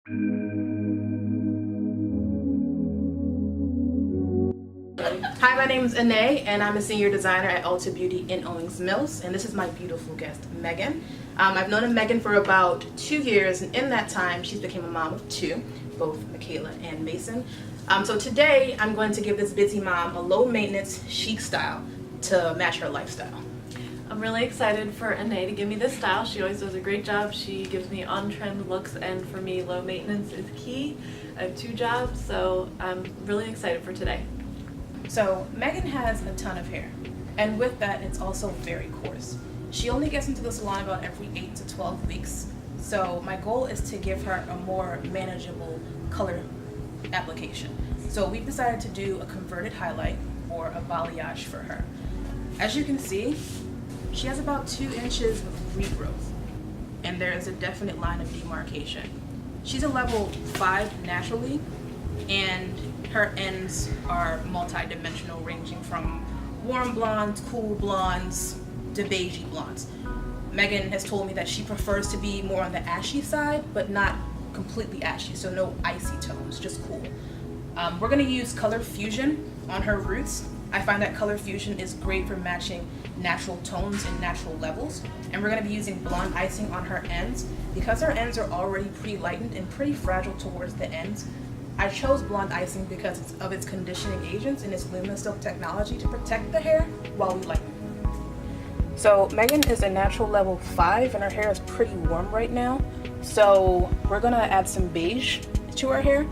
Hi, my name is Anae, and I'm a senior designer at Ulta Beauty in Owings Mills, and this is my beautiful guest, Megan. I've known Megan for about 2 years, and in that time, she's become a mom of 2, both Michaela and Mason. So today, I'm going to give this busy mom a low-maintenance, chic style to match her lifestyle. I'm really excited for Anae to give me this style. She always does a great job. She gives me on-trend looks, and for me, low maintenance is key. I have 2 jobs, so I'm really excited for today. So Megan has a ton of hair, and with that, it's also very coarse. She only gets into the salon about every 8 to 12 weeks, so my goal is to give her a more manageable color application. So we've decided to do a converted highlight, or a balayage, for her. As you can see, she has about 2 inches of regrowth, and there is a definite line of demarcation. She's a level 5 naturally, and her ends are multi-dimensional, ranging from warm blondes, cool blondes, to beigey blondes. Megan has told me that she prefers to be more on the ashy side, but not completely ashy, so no icy tones, just cool. We're gonna use color fusion on her roots. I find that color fusion is great for matching natural tones and natural levels, and we're gonna be using blonde icing on her ends. Because her ends are already pretty lightened and pretty fragile towards the ends, I chose blonde icing because of its conditioning agents and its luminous silk technology to protect the hair while we lighten. So Megan is a natural level 5, and her hair is pretty warm right now. So we're gonna add some beige to her hair.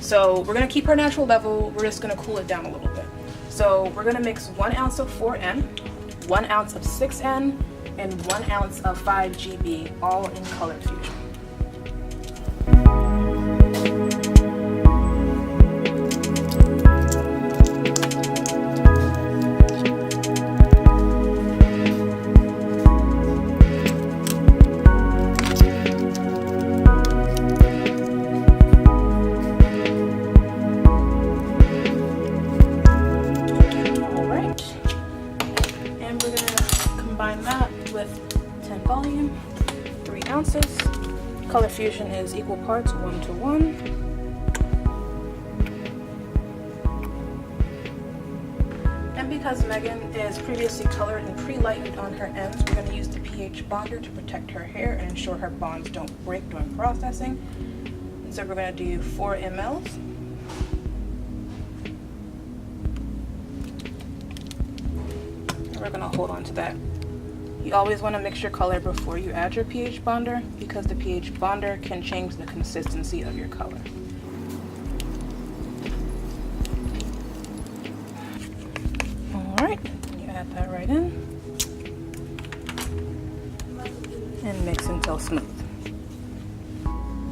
So we're gonna keep her natural level, we're just gonna cool it down a little bit. So we're gonna mix 1 ounce of 4N, 1 ounce of 6N, and 1 ounce of 5GB, all in color fusion. Combine that with 10 volume, 3 ounces. Color fusion is equal parts 1:1. And because Megan is previously colored and pre-lightened on her ends, we're going to use the pH bonder to protect her hair and ensure her bonds don't break during processing. And so we're going to do 4 mLs. And we're going to hold on to that. You always want to mix your color before you add your pH bonder, because the pH bonder can change the consistency of your color. Alright, you add that right in and mix until smooth.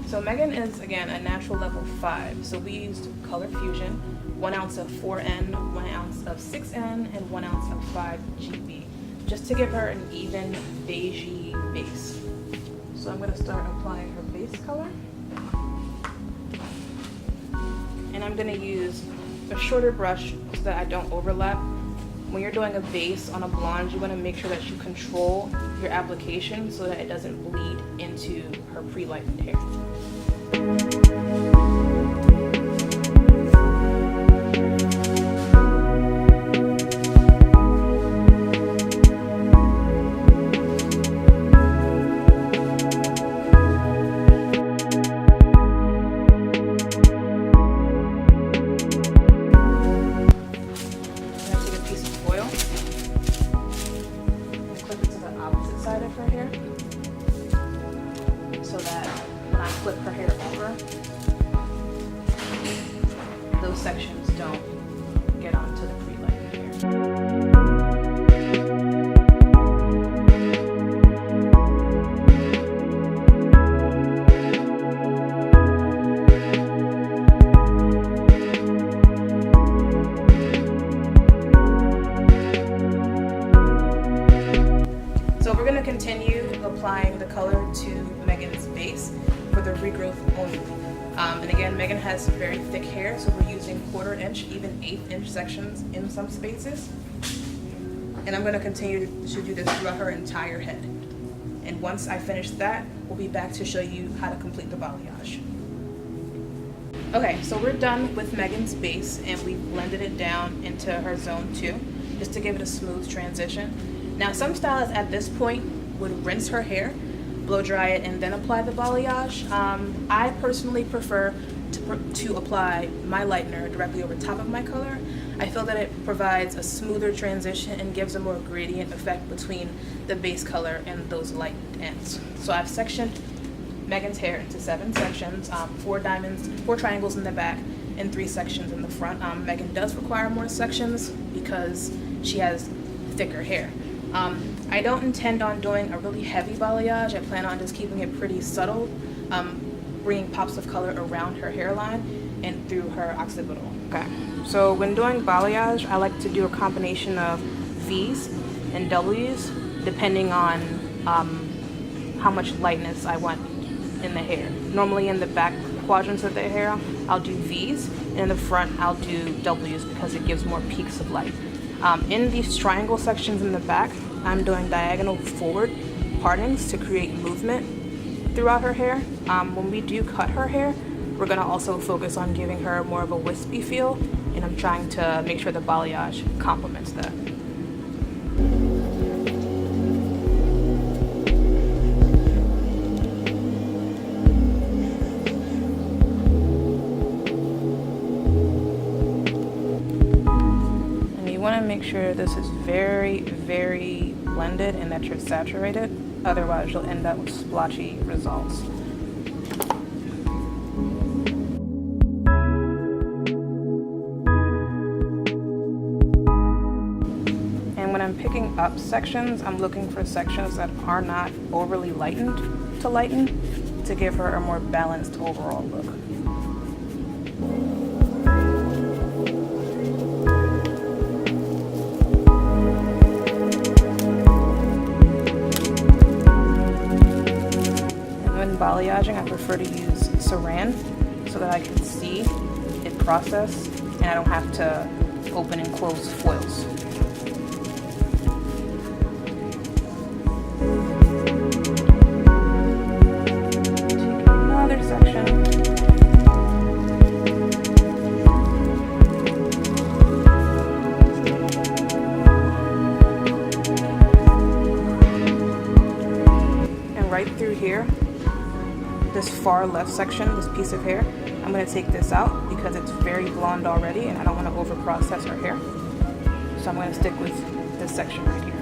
So Megan is, again, a natural level 5, so we used color fusion, 1 ounce of 4N, 1 ounce of 6N, and 1 ounce of 5GB. Just to give her an even beigey base. So I'm going to start applying her base color. And I'm going to use a shorter brush so that I don't overlap. When you're doing a base on a blonde, you want to make sure that you control your application so that it doesn't bleed into her pre-lightened hair. Side of her hair, so that when I flip her hair over, those sections don't get onto the pre-lightened hair. We're going to continue applying the color to Megan's base for the regrowth only. And again, Megan has very thick hair, so we're using 1/4 inch, even 1/8 inch sections in some spaces. And I'm going to continue to do this throughout her entire head. And once I finish that, we'll be back to show you how to complete the balayage. Okay, so we're done with Megan's base, and we've blended it down into her zone 2, just to give it a smooth transition. Now, some stylists at this point would rinse her hair, blow dry it, and then apply the balayage. I personally prefer to apply my lightener directly over top of my color. I feel that it provides a smoother transition and gives a more gradient effect between the base color and those light ends. So I've sectioned Megan's hair into 7 sections, 4 triangles in the back, and 3 sections in the front. Megan does require more sections because she has thicker hair. I don't intend on doing a really heavy balayage. I plan on just keeping it pretty subtle, bringing pops of color around her hairline and through her occipital. Okay, so when doing balayage, I like to do a combination of V's and W's depending on how much lightness I want in the hair. Normally in the back quadrants of the hair, I'll do V's, and in the front, I'll do W's because it gives more peaks of light. In these triangle sections in the back, I'm doing diagonal forward partings to create movement throughout her hair. When we do cut her hair, we're gonna also focus on giving her more of a wispy feel, and I'm trying to make sure the balayage complements that. And you wanna make sure this is very, very blended and that you're saturated. Otherwise, you'll end up with splotchy results. And when I'm picking up sections, I'm looking for sections that are not overly lightened to give her a more balanced overall look. Balayaging, I prefer to use saran so that I can see it process and I don't have to open and close foils. Take another section. And right through here, this far left section, this piece of hair, I'm going to take this out because it's very blonde already and I don't want to over process her hair. So I'm going to stick with this section right here.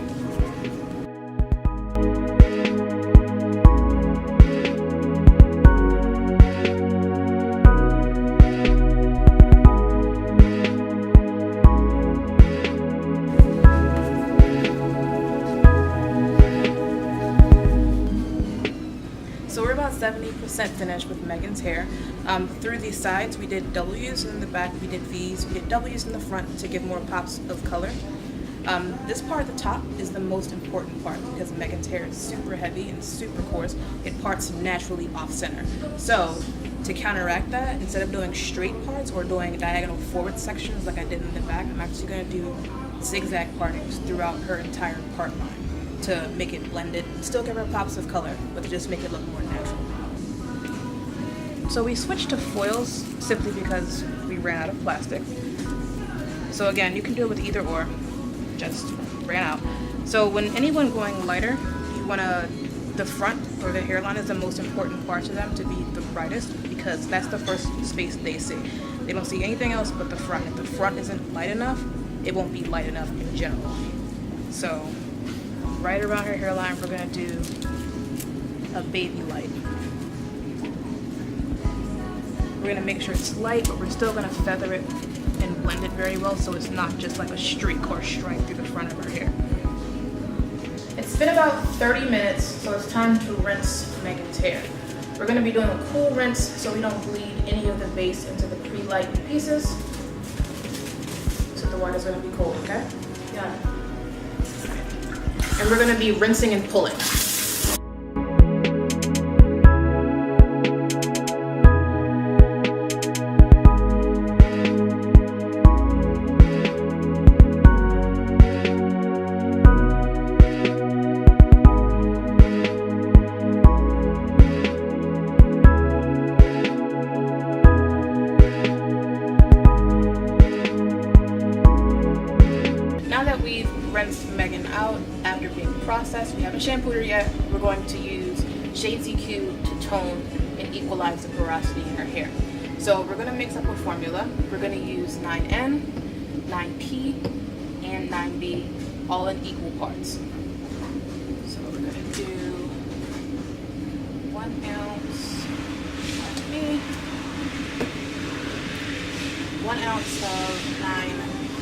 So we're about 70% finished with Megan's hair. Through these sides, we did W's, and in the back, we did V's. We did W's in the front to give more pops of color. This part at the top is the most important part because Megan's hair is super heavy and super coarse. It parts naturally off-center. So to counteract that, instead of doing straight parts or doing diagonal forward sections like I did in the back, I'm actually going to do zigzag partings throughout her entire part line to make it blended, still give her pops of color, but to just make it look more natural. So we switched to foils simply because we ran out of plastic. So again, you can do it with either or, just ran out. So when anyone going lighter, you wanna, the front or the hairline is the most important part to them to be the brightest because that's the first space they see. They don't see anything else but the front. If the front isn't light enough, it won't be light enough in general. So right around her hairline, we're gonna do a baby light. We're gonna make sure it's light, but we're still gonna feather it and blend it very well so it's not just like a streak or stripe through the front of her hair. It's been about 30 minutes, so it's time to rinse Megan's hair. We're gonna be doing a cool rinse so we don't bleed any of the base into the pre-lightened pieces. So the water's gonna be cold, okay? Yeah. And we're gonna be rinsing and pulling. process. We haven't shampooed her yet. We're going to use Shades EQ to tone and equalize the porosity in her hair. So we're going to mix up a formula. We're going to use 9N, 9P, and 9B, all in equal parts. So we're going to do 1 ounce 9P, 1 ounce of 9P,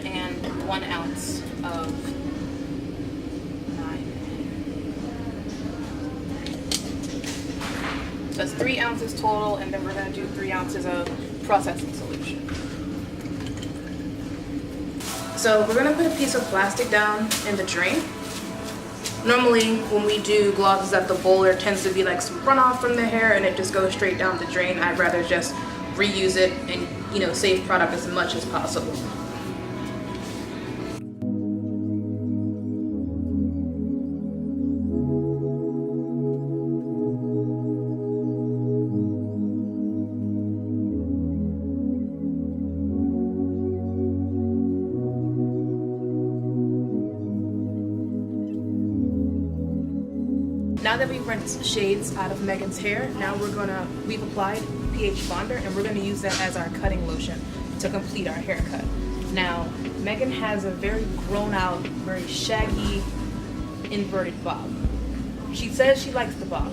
and 1 ounce of 9N. So that's 3 ounces total, and then we're going to do 3 ounces of processing solution. So we're going to put a piece of plastic down in the drain. Normally when we do glosses at the bowl, there tends to be like some runoff from the hair and it just goes straight down the drain. I'd rather just reuse it and, you know, save product as much as possible. Now that we've rinsed shades out of Megan's hair, now we've applied pH bonder and we're gonna use that as our cutting lotion to complete our haircut. Now, Megan has a very grown out, very shaggy, inverted bob. She says she likes the bob,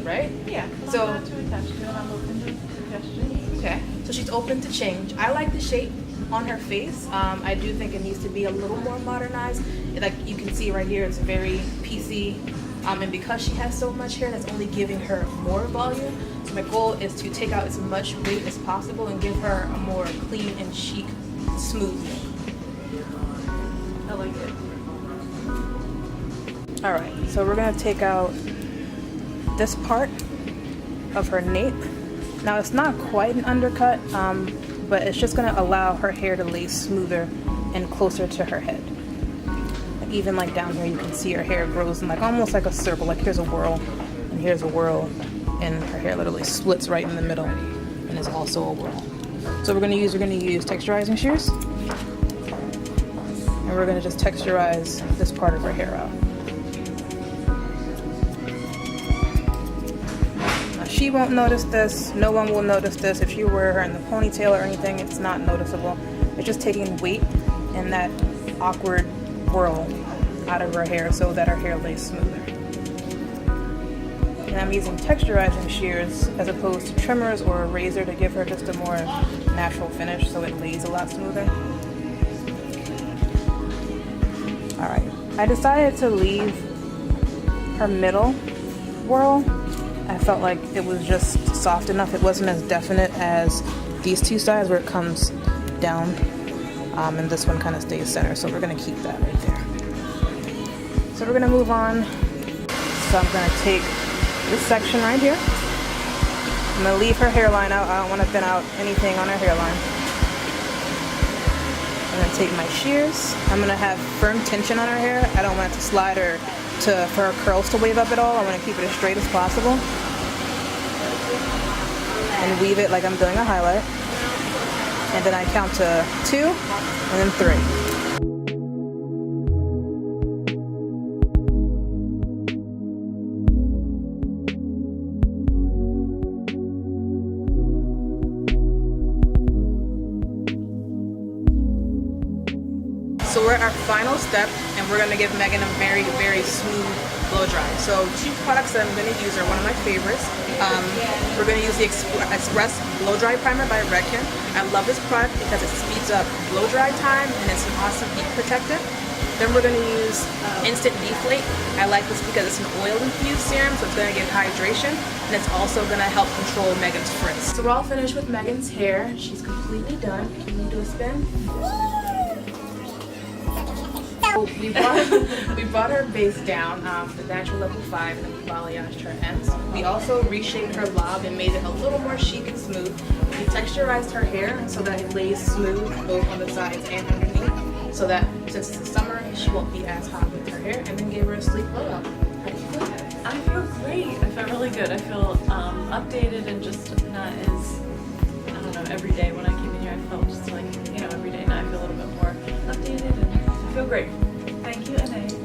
right? Yeah, So I'm not too attached to it. I'm open to suggestions. okay, so she's open to change. I like the shape on her face. I do think it needs to be a little more modernized. Like you can see right here, it's very PC. And because she has so much hair, that's only giving her more volume. So my goal is to take out as much weight as possible and give her a more clean and chic, smooth look. I like it. All right, so we're gonna take out this part of her nape. Now it's not quite an undercut, but it's just gonna allow her hair to lay smoother and closer to her head. Even like down here, you can see her hair grows in like almost like a circle. Like here's a whirl, and here's a whirl, and her hair literally splits right in the middle, and is also a whirl. So we're gonna use texturizing shears, and we're gonna just texturize this part of her hair out. Now she won't notice this. No one will notice this. If you wear her in the ponytail or anything, it's not noticeable. It's just taking weight and that awkward whirl out of her hair so that her hair lays smoother. And I'm using texturizing shears as opposed to trimmers or a razor to give her just a more natural finish so it lays a lot smoother. Alright, I decided to leave her middle whirl. I felt like it was just soft enough. It wasn't as definite as these two sides where it comes down. And this one kind of stays center, so we're going to keep that right there. So we're going to move on. So I'm going to take this section right here. I'm going to leave her hairline out. I don't want to thin out anything on her hairline. I'm going to take my shears. I'm going to have firm tension on her hair. I don't want it to slide or for her curls to wave up at all. I want to keep it as straight as possible. And weave it like I'm doing a highlight. And then I count to 2 and then 3. So we're at our final step, and we're gonna give Megan a very, very smooth blow dry. So 2 products that I'm gonna use are one of my favorites. We're gonna use the Express Blow Dry Primer by Redken. I love this product because it speeds up blow dry time and it's an awesome heat protectant. Then we're gonna use Instant Deflate. I like this because it's an oil-infused serum, so it's gonna give hydration, and it's also gonna help control Megan's frizz. So we're all finished with Megan's hair. She's completely done. Can you do a spin? We brought her base down to natural level 5, and then we balayaged her ends. We also reshaped her lob and made it a little more chic and smooth. We texturized her hair so that it lays smooth both on the sides and underneath, so that since it's the summer, she won't be as hot with her hair, and then gave her a sleek blowout. How do you feel? I feel great. I feel really good. I feel updated and just not as, I don't know, every day when I came in here I felt just like, every day now I feel a little bit more updated feel great. Thank you, Anae.